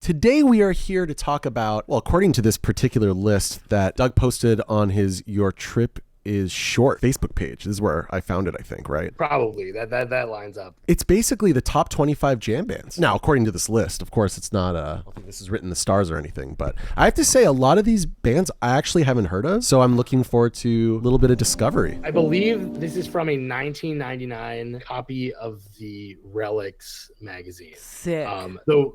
Today we are here to talk about, well, according to this particular list that Doug posted on his Your Trip is Short Facebook page. This is where I found it, I think, right? Probably. That lines up. It's basically the top 25 jam bands. Now, according to this list, of course, it's not, I don't think this is written in the stars or anything, but I have to say a lot of these bands I actually haven't heard of, so I'm looking forward to a little bit of discovery. I believe this is from a 1999 copy of the Relics magazine. Sick. The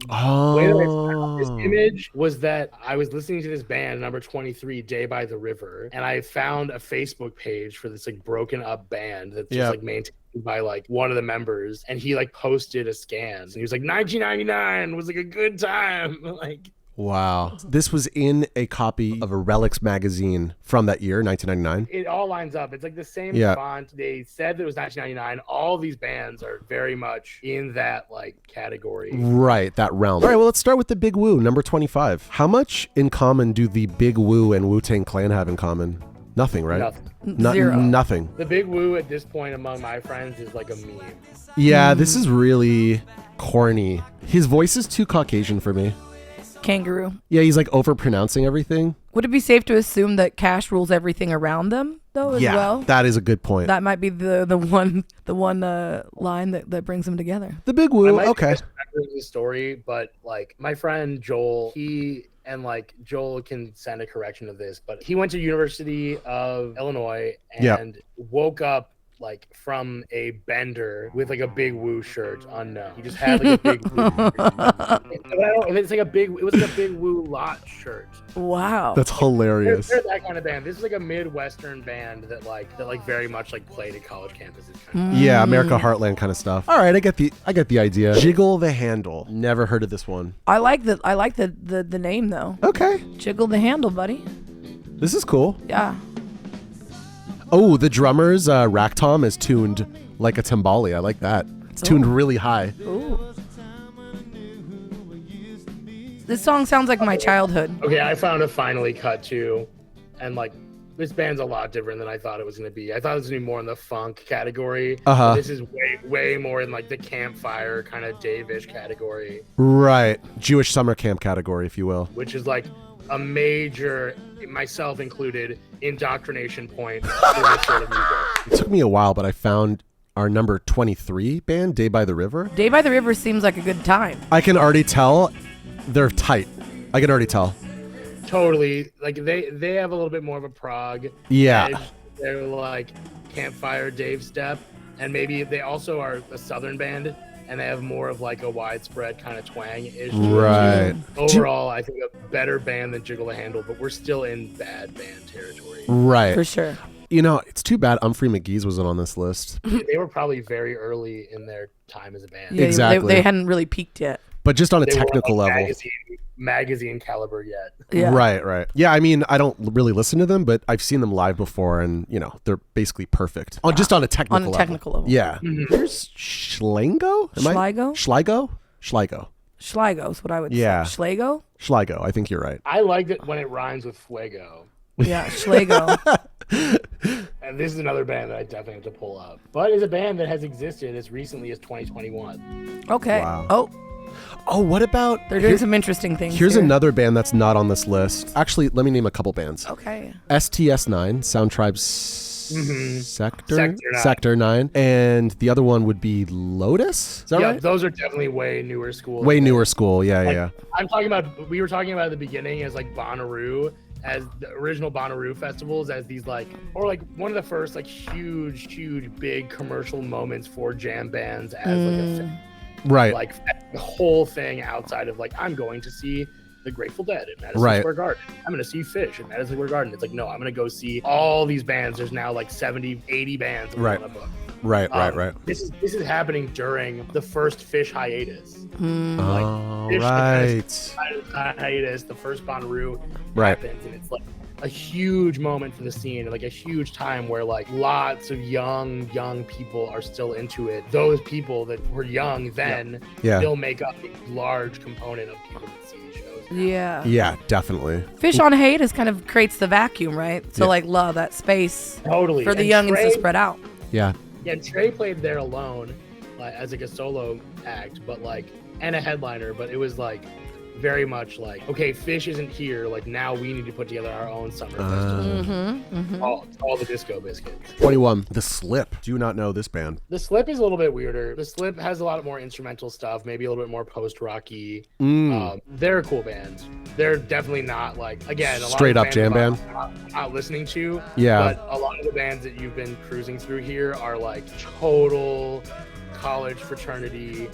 way that I found this image was that I was listening to this band, number 23, Day by the River, and I found a Facebook page for this like broken up band that's just like maintained by like one of the members, and he like posted a scan and he was like 1999 was like a good time. Like, wow. This was in a copy of a Relics magazine from that year, 1999. it all lines up. It's like the same font. They said that it was 1999. All these bands are very much in that like category. Right, that realm. All right, well, let's start with the Big Woo, number 25. How much in common do the Big Woo and Wu-Tang Clan have in common? Nothing, right? Nothing. Zero. Nothing. The Big Woo at this point among my friends is like a meme. Yeah, this is really corny. His voice is too Caucasian for me. Kangaroo. Yeah, he's like over-pronouncing everything. Would it be safe to assume that Cash rules everything around them, though, as well? That is a good point. That might be the one line that brings them together. The Big Woo, okay. The story, but like my friend Joel, Joel can send a correction of this, but he went to University of Illinois and woke up like from a bender with like a Big Woo shirt unknown. He just had like a Big Woo shirt. It was like a Big Woo lot shirt. Wow. That's hilarious. They're that kind of band. This is like a Midwestern band that very much like played at college campuses. Kind of. Yeah, America Heartland kind of stuff. All right, I get the idea. Jiggle the Handle. Never heard of this one. I like the name though. Okay. Jiggle the handle, buddy. This is cool. Yeah. Oh, the drummer's rack tom is tuned like a timbali. I like that. It's tuned really high. Ooh. This song sounds like my childhood. Okay, I found a Finally Cut too, and like this band's a lot different than I thought it was going to be. I thought it was going to be more in the funk category. This is way more in like the campfire kind of Dave-ish category. Right. Jewish summer camp category, if you will. Which is like a major, myself included, indoctrination point for this sort of music. It took me a while, but I found our number 23 band, Day by the River. Day by the River seems like a good time. I can already tell they're tight. I can already tell. Totally. Like they have a little bit more of a prog edge. They're like campfire Dave step, and maybe they also are a southern band and they have more of like a widespread kind of twang-ish. Right. Overall, I think a better band than Jiggle the Handle, but we're still in bad band territory. Right. For sure. You know, it's too bad Humphrey McGee's wasn't on this list. They were probably very early in their time as a band. Yeah, exactly. They hadn't really peaked yet. But just on a technical level. Magazine caliber yet. Yeah. Right. Yeah, I mean, I don't really listen to them, but I've seen them live before, and, you know, they're basically perfect. Just on a technical level. On a technical level. Yeah. Mm-hmm. There's Schlango? Schligo is what I would say. Schligo? I think you're right. I liked it when it rhymes with fuego. Yeah, Schligo. And this is another band that I definitely have to pull up. But it's a band that has existed as recently as 2021. Okay. Wow. Oh, what about... They're doing some interesting things. Here's another band that's not on this list. Actually, let me name a couple bands. Okay. STS9, Sound Tribe's Sector 9. And the other one would be Lotus? Is that right? Those are definitely way newer school. Way newer school, yeah. We were talking about at the beginning as like Bonnaroo, as the original Bonnaroo festivals, as these like, or like one of the first like huge big commercial moments for jam bands as like a right, like the whole thing outside of like, I'm going to see the Grateful Dead at Madison Square Garden. I'm going to see Phish at Madison Square Garden. It's like, no, I'm going to go see all these bands. There's now like 70, 80 bands. Right. This is happening during the first Phish hiatus. Hiatus, the first Bonnaroo happens, and it's like a huge moment for the scene, and like a huge time where like lots of young people are still into it. Those people that were young then still make up a large component of people that see these shows now. Yeah, definitely. Phish on hiatus kind of creates the vacuum, right? So like that space totally for the youngins to spread out. Yeah, Trey played there alone, like as like a solo act, but like, and a headliner, but it was like very much like, okay, Phish isn't here. Like now we need to put together our own summer festival. All the Disco Biscuits. 21. The Slip. Do not know this band. The Slip is a little bit weirder. The Slip has a lot more instrumental stuff, maybe a little bit more post-rocky. They're a cool band. They're definitely not like, again, a straight lot up of jam band. I'm not listening to. Yeah. But a lot of the bands that you've been cruising through here are like total college fraternity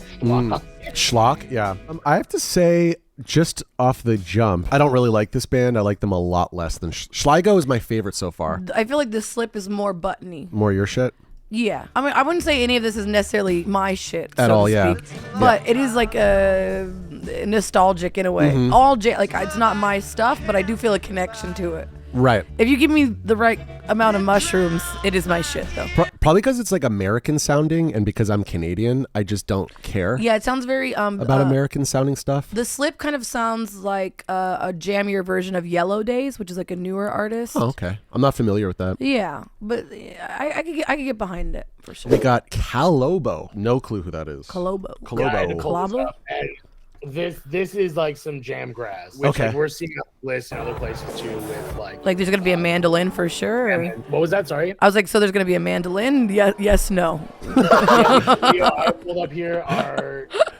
schlock. Yeah. I have to say, just off the jump, I don't really like this band. I like them a lot less than Schligo is my favorite so far. I feel like the Slip is more buttony. More your shit? Yeah. I mean, I wouldn't say any of this is necessarily my shit. At so all, to yeah. speak. But it is like nostalgic in a way. Like it's not my stuff, but I do feel a connection to it. Right. If you give me the right amount of mushrooms, it is my shit though. Probably because it's like American sounding, and because I'm Canadian, I just don't care. Yeah, it sounds very about American sounding stuff. The Slip kind of sounds like a jammier version of Yellow Days, which is like a newer artist. Oh, okay. I'm not familiar with that. Yeah, but I could get behind it for sure. We got Calobo. No clue who that is. Calobo. Calobo. This is like some jam grass, which like, we're seeing a list in other places too with like there's gonna be a mandolin for sure. Or... What was that? Sorry. I was like, so there's gonna be a mandolin? Yes, no. I pulled up here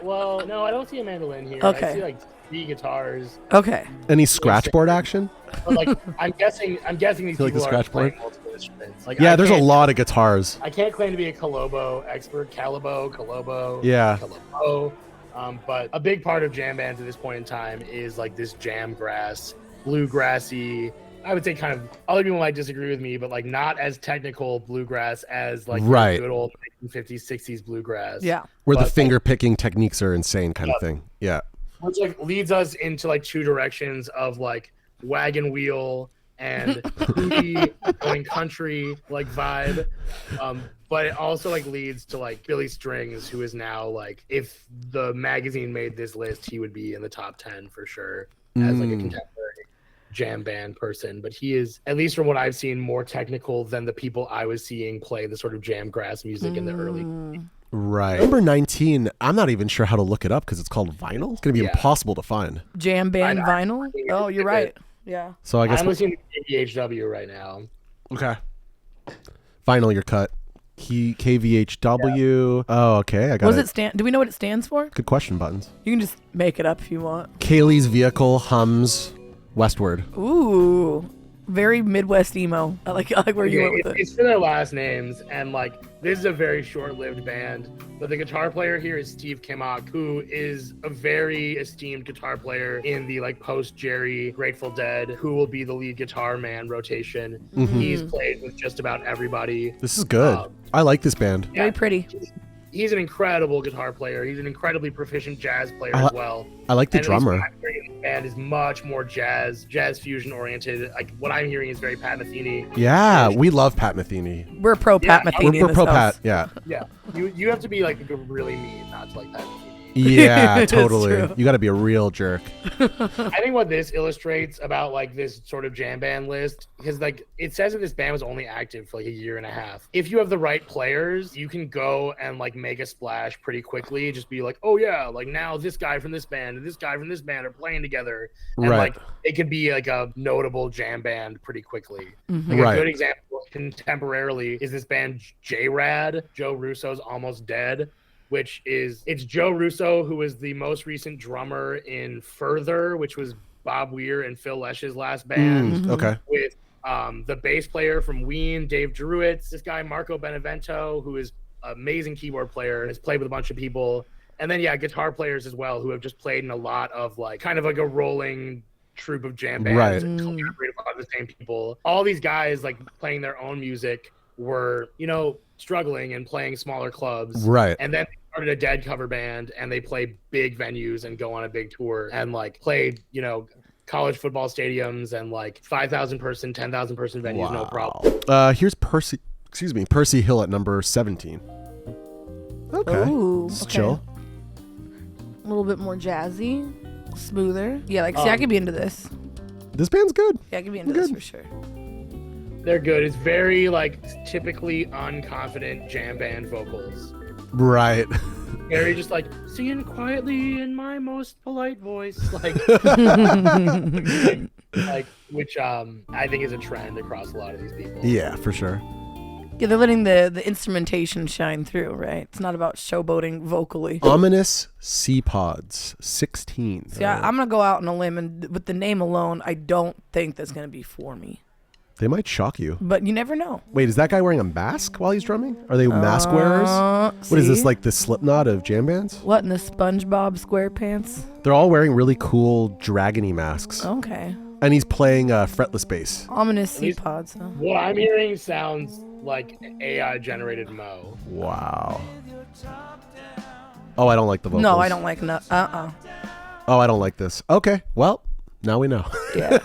no, I don't see a mandolin here. Okay. I see like 3 guitars. Okay. Any scratchboard action? But, like I'm guessing these people the are playing multiple instruments. Like yeah, there's a lot of guitars. I can't claim to be a Calobo expert. Calobo. Yeah. Calobo. But a big part of jam bands at this point in time is like this jam grass, bluegrassy. I would say kind of other people might disagree with me, but like not as technical bluegrass as like good old 1950s, 60s bluegrass. Yeah. Where the finger picking techniques are insane kind of thing. Yeah. Which like leads us into like 2 directions of like wagon wheel and hootie going country like vibe. But it also like leads to like Billy Strings, who is now like, if the magazine made this list, he would be in the top 10 for sure as like a contemporary jam band person. But he is, at least from what I've seen, more technical than the people I was seeing play the sort of jam grass music in the early. Right. Number 19, I'm not even sure how to look it up because it's called vinyl. It's going to be impossible to find. Jam band vinyl? Oh, you're right. Yeah. So I guess I'm listening to KVHW right now. Okay. Vinyl, your cut. KVHW. Yeah. Oh, okay. I got it. Do we know what it stands for? Good question, Buttons. You can just make it up if you want. Kaylee's vehicle hums westward. Ooh. Very Midwest emo. I like where you went with it. It's for their last names, and like this is a very short-lived band. But the guitar player here is Steve Kimmock, who is a very esteemed guitar player in the like post-Jerry Grateful Dead, who will be the lead guitar man rotation. He's played with just about everybody. This is good. I like this band. Very pretty. He's an incredible guitar player. He's an incredibly proficient jazz player as well. I like the drummer. The band is much more jazz fusion oriented. Like what I'm hearing is very Pat Metheny. Yeah, we love Pat Metheny. We're pro Pat Metheny. We're pro Pat. Yeah. Yeah. You have to be like really mean not to like Pat Metheny. Yeah, totally. You got to be a real jerk. I think what this illustrates about like this sort of jam band list, because like it says that this band was only active for like a year and a half. If you have the right players, you can go and like make a splash pretty quickly. Just be like, oh yeah, like now this guy from this band and this guy from this band are playing together, and like it could be like a notable jam band pretty quickly. Like a good example contemporarily is this band J-Rad, Joe Russo's Almost Dead. It's Joe Russo, who was the most recent drummer in Further, which was Bob Weir and Phil Lesh's last band. Okay. With the bass player from Ween, Dave Druitt, this guy Marco Benevento, who is an amazing keyboard player, has played with a bunch of people. And then guitar players as well, who have just played in a lot of like kind of like a rolling troupe of jam bands and collaborate with a lot of the same people. All these guys like playing their own music were, struggling and playing smaller clubs. Right. And then started a Dead cover band, and they play big venues and go on a big tour and like played college football stadiums and like 5,000 person 10,000 person venues. No problem. Here's Percy Hill at number 17. Okay. Ooh, it's chill. A little bit more jazzy, smoother. Yeah, like see, I could be into this. This band's good. Yeah, I could be into this for sure. They're good. It's very like typically unconfident jam band vocals. Right. Gary just like singing quietly in my most polite voice, like, which I think is a trend across a lot of these people. Yeah, for sure. Yeah, they're letting the instrumentation shine through, right? It's not about showboating vocally. Ominous Sea Pods, 16. See, I'm gonna go out on a limb, and with the name alone, I don't think that's gonna be for me. They might shock you. But you never know. Wait, is that guy wearing a mask while he's drumming? Are they mask wearers? What is this, See? like the Slipknot of jam bands? What, in the SpongeBob SquarePants? They're all wearing really cool dragony masks. Okay. And he's playing fretless bass. Ominous Sea Pods, huh? What I'm hearing sounds like AI generated Mo. Wow. Oh, I don't like the vocals. No, I don't like Oh, I don't like this. Okay, well, now we know. Yeah.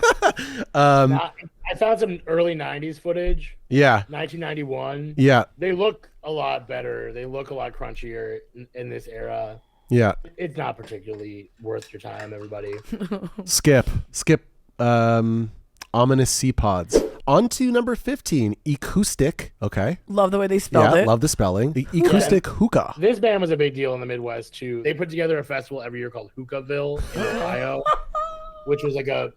I found some early 90s footage. Yeah. 1991. Yeah. They look a lot better. They look a lot crunchier in this era. Yeah. It's not particularly worth your time, everybody. Skip. Ominous Sea Pods. On to number 15, Acoustic. Okay. Love the way they spelled it. Love the spelling. The Acoustic Hookah. This band was a big deal in the Midwest, too. They put together a festival every year called Hookahville in Ohio, which was like a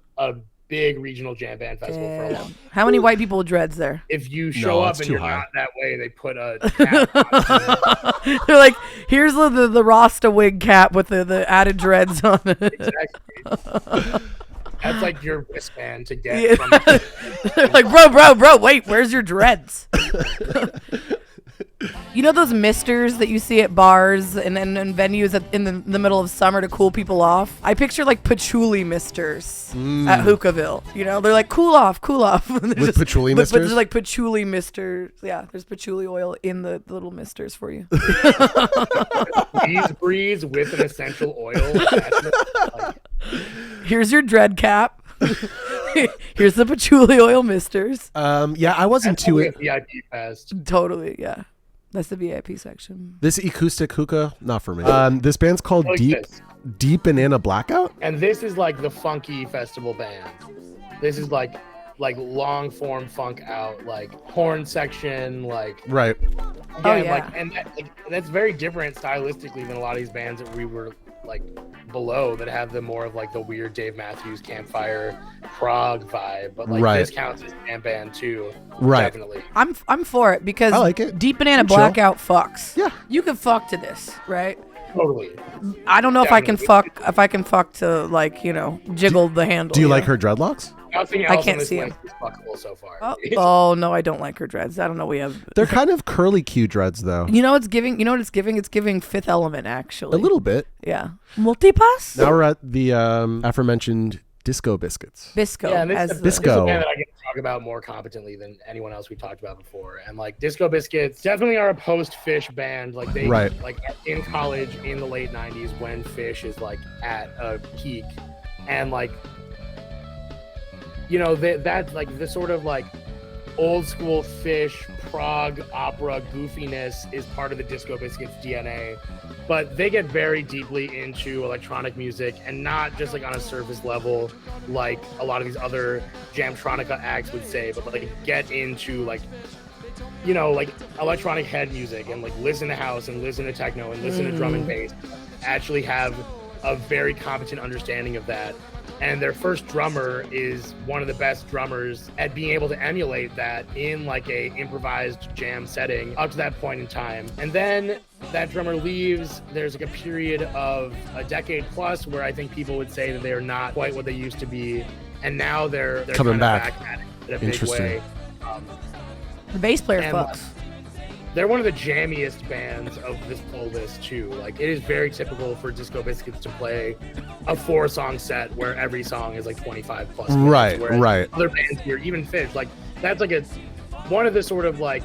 big regional jam band festival for a long time. How many white people with dreads there? If you show up it's and too you're high. not that way, they put a cap on. They're like, here's the Rasta wig cap with the added dreads on it. Exactly. That's like your wristband to get Yeah. from. They're like, bro, wait, where's your dreads? You know those misters that you see at bars and venues in the middle of summer to cool people off? I picture like patchouli misters at Hookahville. You know, they're like, cool off. With patchouli But misters? there's like patchouli misters. Yeah, there's patchouli oil in the little misters for you. Breeze with an essential oil attachment. Like, Here's your dread cap. Here's the patchouli oil misters. Yeah, I wasn't that's too probably it. a VIP fest. Totally, yeah. That's the VIP section. This Acoustic Hookah, not for me. This band's called Like Deep this. Banana Blackout. And this is like the funky festival band. This is like long form funk out, like horn section, like Right. again, yeah. like, and that's very different stylistically than a lot of these bands that we were like below that have the more of like the weird Dave Matthews Campfire Prague vibe, but like Right. this counts as jam band too. Right. Definitely. I'm for it because I like it. Deep Banana Chill. Blackout fucks. Yeah. You can fuck to this, right? Totally. I don't know if I can Definitely. fuck to like, you know, jiggle the handle. Do you know? like her dreadlocks? Nothing I else can't on this see list is fuckable so far. Oh no, I don't like her dreads. I don't know. We have. They're kind of curly Q dreads though. You know, it's giving. You know what it's giving? It's giving Fifth Element actually. A little bit. Yeah. Multipass. Now we're at the aforementioned Disco Biscuits. Bisco. Yeah, and as this is the- a Bisco. band that I can talk about more competently than anyone else we've talked about before. And like Disco Biscuits definitely are a post-Phish band. Like they Right. like in college in the late 90s when Phish is like at a peak. And like, you know, that's like the sort of like old school Phish, prog, opera goofiness is part of the Disco Biscuits DNA. But they get very deeply into electronic music and not just like on a surface level like a lot of these other Jamtronica acts would say, but like get into like, you know, like electronic head music and like listen to house and listen to techno and listen to drum and bass. Actually have a very competent understanding of that. And their first drummer is one of the best drummers at being able to emulate that in like a improvised jam setting up to that point in time. And then that drummer leaves. There's like a period of a decade plus where I think people would say that they're not quite what they used to be. And now they're Coming kind back. of back at it in a big Interesting. way. the bass player and, fucks. They're one of the jammiest bands of this whole list too. Like it is very typical for Disco Biscuits to play a 4-song set where every song is like 25 plus minutes, Right, whereas right. other bands here, even Phish, like that's like one of the sort of like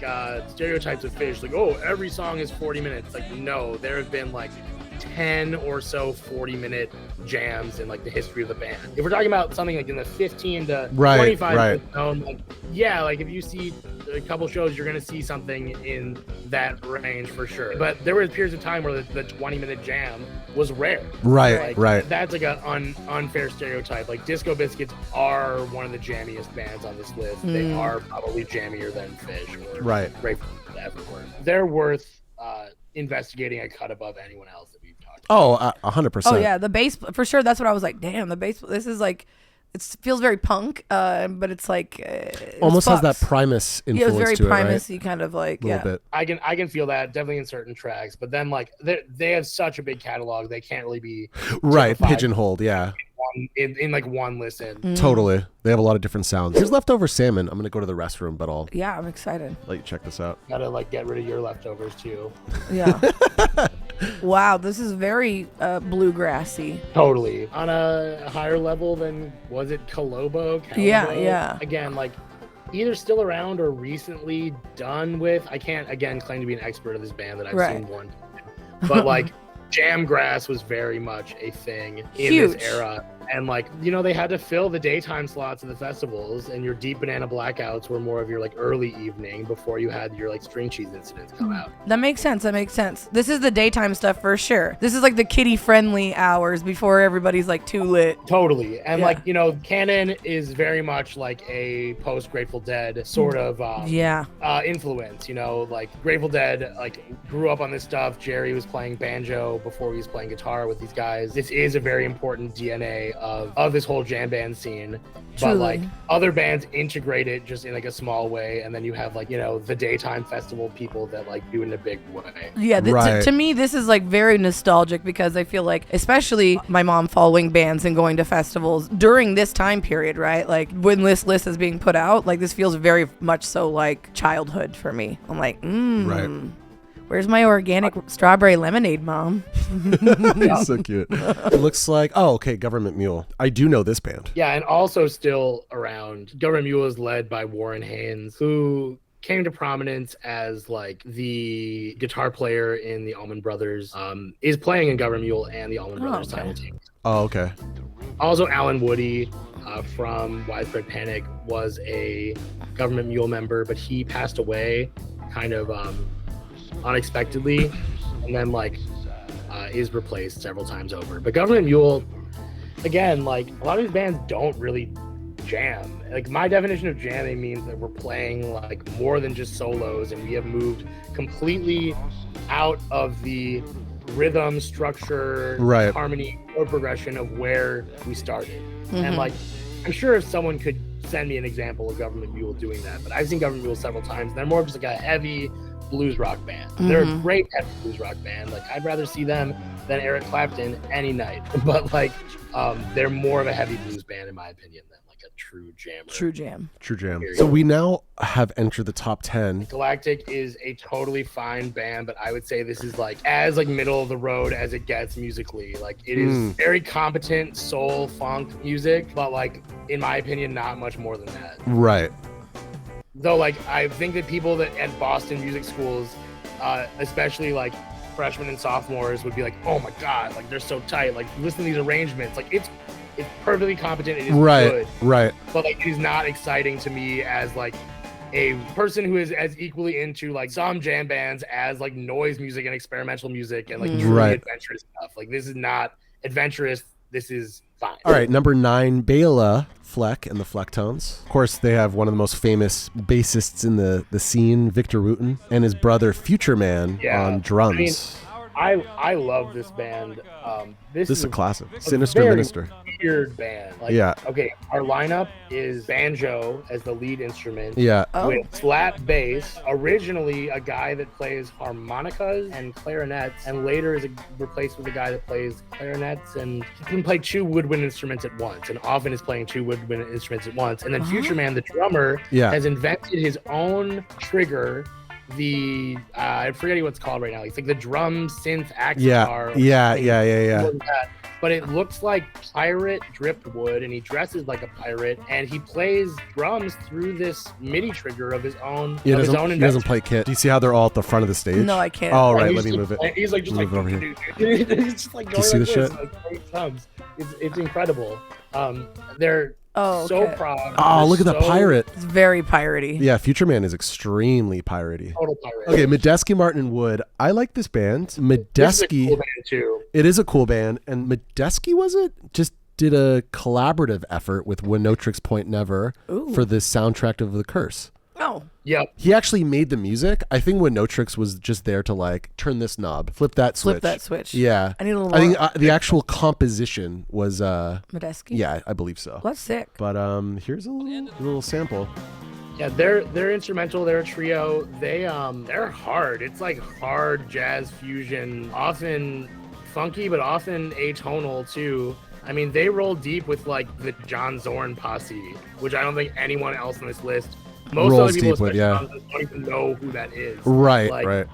stereotypes of Phish, like, oh, every song is 40 minutes. Like, no, there have been like 10 or so 40-minute jams in like the history of the band. If we're talking about something like in the 15 to Right, 25 right. minute zone, like, yeah, like if you see a couple shows, you're gonna see something in that range for sure. But there were periods of time where the 20-minute jam was rare. Right, Like, right. That's like an unfair stereotype. Like Disco Biscuits are one of the jammiest bands on this list. They are probably jammier than Phish or Right. Grateful Dead ever were. They're worth investigating a cut above anyone else that we've talked Oh, 100%. Oh yeah, the bass for sure. That's what I was like. Damn, the bass. This is like, it feels very punk, but it's like it almost has fucks. that Primus Yeah, it influence was very to it, right? Primus-y kind of like A little bit. I can feel that definitely in certain tracks, but then like they have such a big catalog, they can't really be Right, typified pigeonholed, yeah. in like one listen. Totally. They have a lot of different sounds. Here's leftover salmon. I'm going to go to the restroom, but I'll Yeah, I'm excited. let you check this out. Gotta like get rid of your leftovers too. Yeah. Wow, this is very bluegrassy. Totally. On a higher level than, was it Calobo? Yeah. Again, like either still around or recently done with. I can't again claim to be an expert of this band that I've Right. seen one time. But like Jamgrass was very much a thing in Huge. this era. And like, you know, they had to fill the daytime slots of the festivals, and your Deep Banana Blackouts were more of your like early evening before you had your like string cheese incidents come out. That makes sense. This is the daytime stuff for sure. This is like the kiddie friendly hours before everybody's like too lit. Totally. And Yeah. like, you know, Canon is very much like a post Grateful Dead sort of Yeah. influence, you know, like Grateful Dead like grew up on this stuff. Jerry was playing banjo before he was playing guitar with these guys. This is a very important DNA of this whole jam band scene. Truly. But like other bands integrate it just in like a small way, and then you have like, you know, the daytime festival people that like do it in a big way. Yeah, Right. to me, this is like very nostalgic because I feel like, especially my mom following bands and going to festivals during this time period, right? Like when this list is being put out, like this feels very much so like childhood for me. I'm like, Right. where's my organic strawberry lemonade, Mom? He's so cute. It looks like, oh, okay, Government Mule. I do know this band. Yeah, and also still around, Government Mule is led by Warren Haynes, who came to prominence as like the guitar player in the Allman Brothers, is playing in Government Mule and the Allman Brothers okay. simultaneously. Oh, okay. Also, Alan Woody from Widespread Panic was a Government Mule member, but he passed away kind of unexpectedly, and then like is replaced several times over. But Government Mule, again, like a lot of these bands don't really jam. Like my definition of jamming means that we're playing like more than just solos, and we have moved completely out of the rhythm, structure, Right. harmony, or progression of where we started. And like, I'm sure if someone could send me an example of Government Mule doing that, but I've seen Government Mule several times, and they're more of just like a heavy blues rock band. They're a great heavy blues rock band. Like I'd rather see them than Eric Clapton any night. But like, they're more of a heavy blues band in my opinion than like a true jammer. True jam. True jam. So we now have entered the top 10. Galactic is a totally fine band, but I would say this is like as like middle of the road as it gets musically. Like it is very competent soul funk music, but like in my opinion, not much more than that. Right. Though like I think that people that at Boston music schools, especially like freshmen and sophomores, would be like, oh my god, like they're so tight. Like listen to these arrangements. Like it's perfectly competent. It is Right. good. Right. But like it is not exciting to me as like a person who is as equally into like some jam bands as like noise music and experimental music and like truly Right. adventurous stuff. Like this is not adventurous. This is fine. All right, number 9, Bela Fleck and the Flecktones. Of course, they have one of the most famous bassists in the scene, Victor Wooten, and his brother Future Man on drums. I love this band. This This is a classic. Sinister very Minister. weird band. Like, Yeah. Okay, our lineup is banjo as the lead instrument. Yeah. Oh. With slap bass, originally a guy that plays harmonicas and clarinets, and later is replaced with a guy that plays clarinets, and he can play 2 woodwind instruments at once, and often is playing 2 woodwind instruments at once. And then Future Man, the drummer, Yeah. has invented his own trigger. I forget what it's called right now. It's like the drum synth axe guitar. Yeah. But it looks like pirate driftwood, and he dresses like a pirate, and he plays drums through this MIDI trigger of his own. He of his own doesn't invention. play kit. Do you see how they're all at the front of the stage? No, I can't. Oh, And right. he's Let me just- move it. He's like just Move like it over here. it's just like you going see like the this, shit? like great drums. It's incredible. They're Oh, so okay. proud. Oh, They're look at the so pirate. It's very piratey. Yeah, Future Man is extremely piratey. Total pirate. Okay, Medeski, Martin, and Wood. I like this band. This is a Medeski, cool band too. it is a cool band. And Medeski, was it? Just did a collaborative effort with When No Tricks Point Never Ooh. for the soundtrack of The Curse. Oh, Yep. He actually made the music. I think when No Tricks was just there to like turn this knob, flip that switch. Yeah. I need a little I think the actual composition was Medeski? Yeah, I believe so. That's sick. But here's a little sample. Yeah, they're instrumental. They're a trio. They're hard. It's like hard jazz fusion, often funky, but often atonal too. I mean, they roll deep with like the John Zorn posse, which I don't think anyone else on this list. Most Rolls other people, deep with, especially yeah. John Zorn, don't even know who that is. Right, like, right.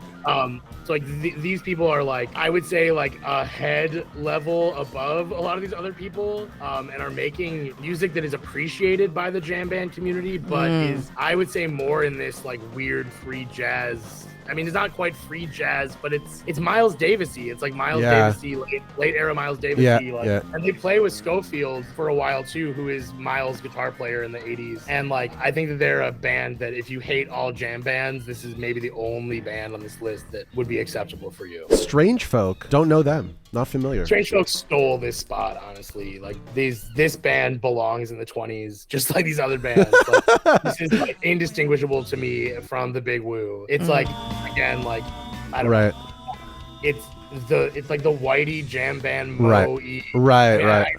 So like these people are like, I would say like a head level above a lot of these other people, and are making music that is appreciated by the jam band community, but is, I would say, more in this like weird free jazz. I mean, it's not quite free jazz, but it's Miles Davis-y. It's like Miles Davis-y, late era Miles Davis-y. And they play with Schofield for a while too, who is Miles' guitar player in the 80s. And like, I think that they're a band that if you hate all jam bands, this is maybe the only band on this list that would be acceptable for you. Strange Folk, don't know them. Not familiar. Strange Folk stole this spot, honestly. Like this band belongs in the 20s, just like these other bands. Like, this is like indistinguishable to me from the Big Woo. It's like, again, like, I don't know. It's like the whitey jam band Mo-y. Right.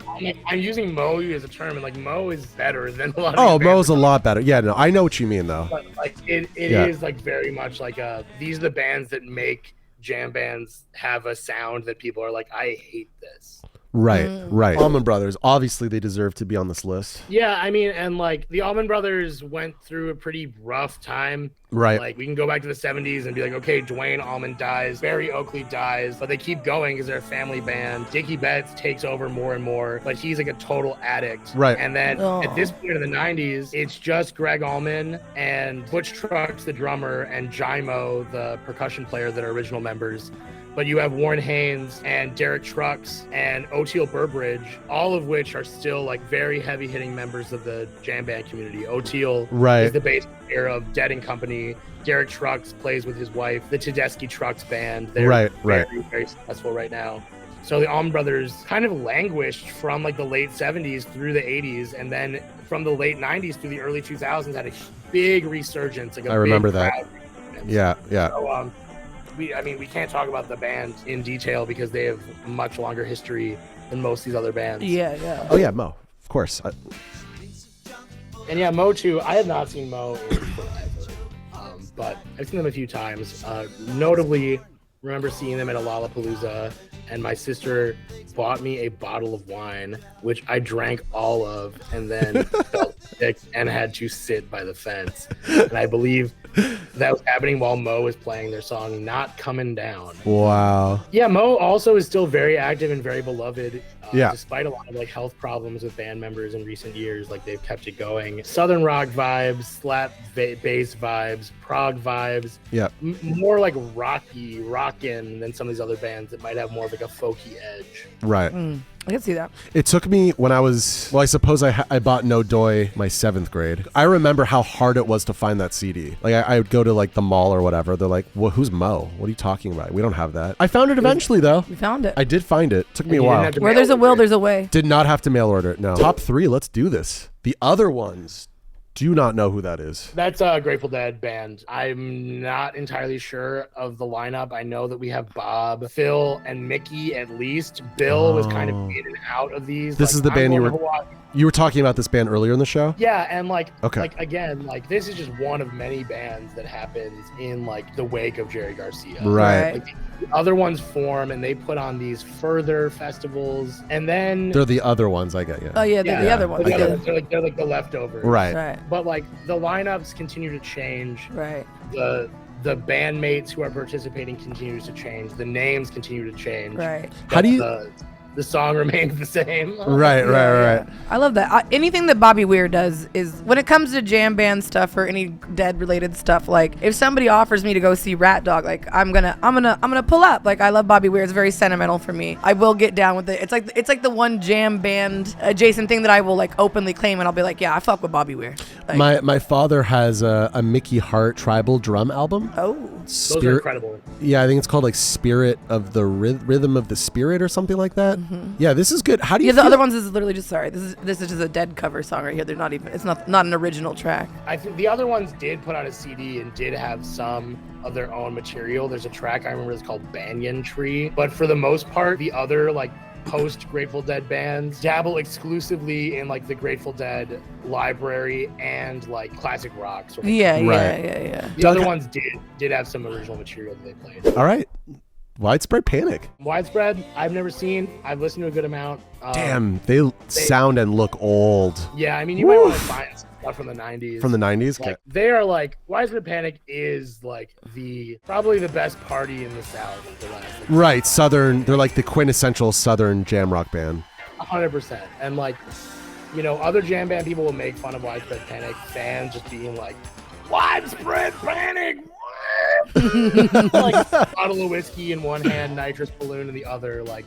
I'm using Mo-y as a term, and like Mo is better than a lot of these Mo's bands. a lot better. Yeah, no, I know what you mean though. But like it is like very much like these are the bands that make jam bands have a sound that people are like, I hate this. Right. Allman Brothers, obviously they deserve to be on this list. Yeah, I mean, and like the Allman Brothers went through a pretty rough time. Right. Like we can go back to the 70s and be like, okay, Dwayne Allman dies, Barry Oakley dies, but they keep going because they're a family band. Dickie Betts takes over more and more, but he's like a total addict. Right. And then at this point in the 90s, it's just Greg Allman and Butch Trucks, the drummer, and Jimo, the percussion player, that are original members. But you have Warren Haynes and Derek Trucks and Oteil Burbridge, all of which are still like very heavy hitting members of the jam band community. Oteil is the bass player of Dead and Company. Derek Trucks plays with his wife, the Tedeschi Trucks band. They're very successful right now. So the Allman Brothers kind of languished from like the late 70s through the 80s, and then from the late 90s through the early 2000s had a big resurgence. Like I remember that. Yeah. So, we can't talk about the band in detail because they have much longer history than most of these other bands. Yeah. Oh yeah, Mo, of course. And yeah, Mo too. I have not seen Mo in forever, but I've seen them a few times. Notably, remember seeing them at a Lollapalooza, and my sister bought me a bottle of wine, which I drank all of, and then felt sick and had to sit by the fence. And I believe that was happening while Mo was playing their song "Not Coming Down." Wow. Yeah, Mo also is still very active and very beloved. Despite a lot of like health problems with band members in recent years, like they've kept it going. Southern rock vibes, slap bass vibes, prog vibes. Yeah. More like rockin' than some of these other bands that might have more of like a folky edge. Right. I can see that. It took me when I was, I suppose I bought No Doy my 7th grade. I remember how hard it was to find that CD. Like I would go to like the mall or whatever. They're like, well, who's Mo? What are you talking about? We don't have that. I found it eventually though. We found it. I did find it. Took me a while. Where there's a will, there's a way. Did not have to mail order it. No. Top 3. Let's do this. The other ones. Do not know who that is. That's a Grateful Dead band. I'm not entirely sure of the lineup. I know that we have Bob, Phil, and Mickey at least. Bill was kind of in and out of these. This is the band you were talking about this band earlier in the show? Yeah, and like again, like this is just one of many bands that happens in like the wake of Jerry Garcia. Right. Like, the other ones form and they put on these further festivals, and then they're the other ones. I get you. Oh yeah, they're the other ones. They're like the leftovers. Right. But like the lineups continue to change. Right. The bandmates who are participating continues to change. The names continue to change. Right. How do you? The song remains the same. Right. I love that. Anything that Bobby Weir does is, when it comes to jam band stuff or any Dead related stuff, like if somebody offers me to go see Rat Dog, like I'm gonna pull up. Like I love Bobby Weir. It's very sentimental for me. I will get down with it. It's like the one jam band adjacent thing that I will like openly claim, and I'll be like, yeah, I fuck with Bobby Weir. My father has a Mickey Hart tribal drum album. Oh. Those are incredible. Yeah, I think it's called like Spirit of the Rhythm of the Spirit or something like that. Mm-hmm. Yeah, this is good. How do you? Yeah, the feel? other ones is literally just This is just a dead cover song right here. They're not even. It's not an original track. I think the other ones did put out a CD and did have some of their own material. There's a track I remember is called Banyan Tree, but for the most part, the other like post Grateful Dead bands dabble exclusively in like the Grateful Dead library and like classic rock sort of. Yeah. The other ones did have some original material that they played. All right. Widespread Panic. Widespread, I've never seen. I've listened to a good amount. Damn, they sound and look old. Yeah, I mean, you might want to find stuff from the 90s. From the 90s? Like, they are like, Widespread Panic is like probably the best party in the South. Right, Southern. They're like the quintessential Southern jam rock band. 100%. And like, you know, other jam band people will make fun of Widespread Panic. Fans just being like, Widespread Panic, what? Like a bottle of whiskey in one hand, nitrous balloon in the other, like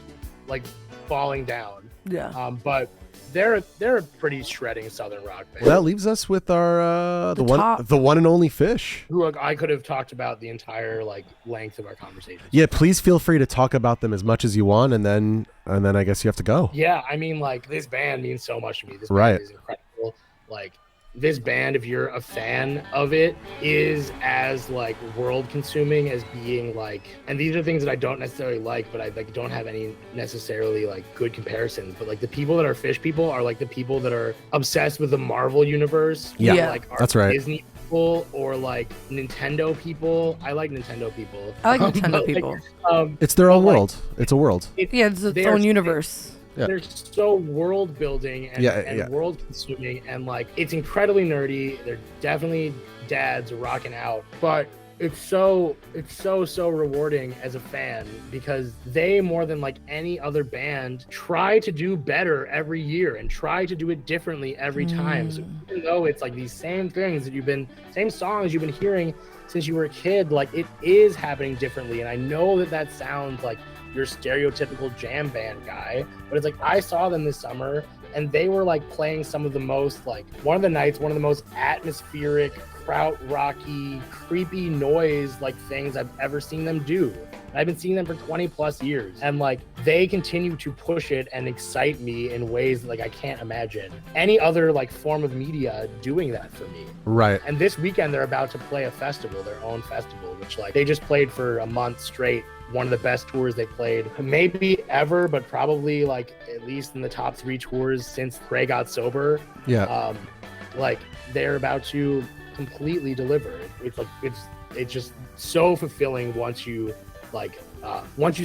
falling down. Yeah. But they're a pretty shredding Southern rock band. Well, that leaves us with our the one and only Phish. Who I could have talked about the entire like length of our conversation. Yeah, please feel free to talk about them as much as you want, and then I guess you have to go. Yeah, I mean, like, this band means so much to me. This Right. band is incredible. Like, this band, if you're a fan of it, is as like world consuming as being like, and these are things that I don't necessarily like, but I like don't have any necessarily like good comparisons. But like the people that are Phish people are like the people that are obsessed with the Marvel universe. Yeah. Like are That's right. Disney people or like Nintendo people. I like Nintendo people. I like Nintendo But, people. It's their own like, world. It's a world. Yeah, it's its they're- own universe. Yeah. They're so world building and world consuming, and like it's incredibly nerdy. They're definitely dads rocking out, but it's so rewarding as a fan because they, more than like any other band, try to do better every year and try to do it differently every time. So even though it's like these same things that same songs you've been hearing since you were a kid, like it is happening differently. And I know that sounds like your stereotypical jam band guy, but it's like I saw them this summer and they were like playing some of the most like one of the most atmospheric, kraut rocky, creepy noise like things I've ever seen them do. And I've been seeing them for 20 plus years, and like they continue to push it and excite me in ways that, like, I can't imagine any other like form of media doing that for me. Right. And this weekend they're about to play a festival, their own festival, which like they just played for a month straight. One of the best tours they played maybe ever, but probably like at least in the top 3 tours since Craig got sober. Yeah. Like they're about to completely deliver. It's like it's just so fulfilling once you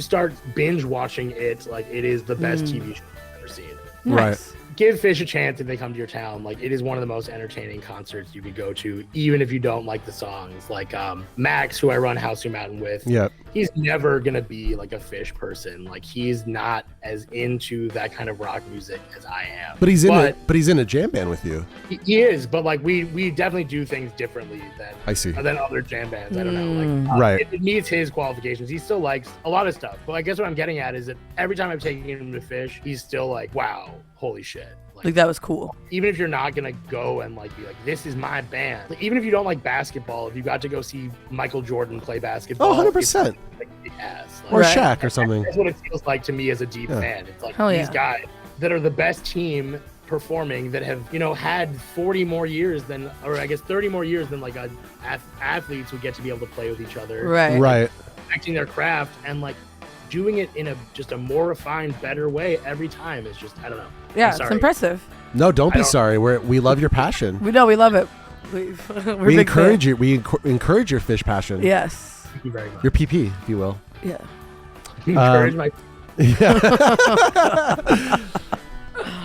start binge watching it. Like it is the best TV show I've ever seen. Right. Give Phish a chance if they come to your town. Like it is one of the most entertaining concerts you could go to, even if you don't like the songs. Like Max, who I run House Through Mountain with, he's never gonna be like a Phish person. Like he's not as into that kind of rock music as I am. But he's in a jam band with you. He is, but like we definitely do things differently than other jam bands. I don't know. Like right. It meets his qualifications. He still likes a lot of stuff. But I guess what I'm getting at is that every time I've taken him to Phish, he's still like, wow, holy shit. Like that was cool. Even if you're not gonna go and like be like, this is my band. Like, even if you don't like basketball, if you got to go see Michael Jordan play basketball, 100%. Like big ass. Like, Or Shaq or something. That's what it feels like to me as a deep fan. It's like Hell these yeah. guys that are the best team performing that have, had 40 more years than, or I guess 30 more years than like athletes would get to be able to play with each other. Right. Acting their craft and like doing it in just a more refined, better way every time is just, I don't know. Yeah, it's impressive. No, don't be sorry. We love your passion. We love it. We encourage you. We encourage your Phish passion. Yes. Thank you very much. Your PP, if you will. Yeah. Encourage my.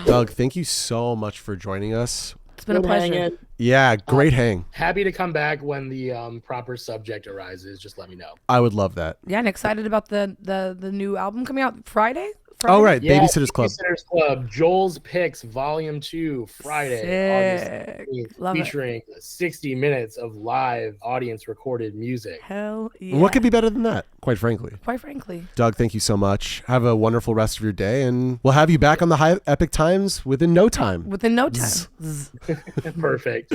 Doug, thank you so much for joining us. It's been a pleasure. Yeah, great hang. Happy to come back when the proper subject arises. Just let me know. I would love that. Yeah, and excited about the new album coming out Friday. Oh, right. Yeah, Babysitter's Club. Babysitter's Club. Joel's Picks, Volume 2, Friday, August 18th, Love featuring 60 minutes of live audience recorded music. Hell yeah. What could be better than that, quite frankly? Quite frankly. Doug, thank you so much. Have a wonderful rest of your day, and we'll have you back on the High Epic Times within no time. Within no time. Perfect.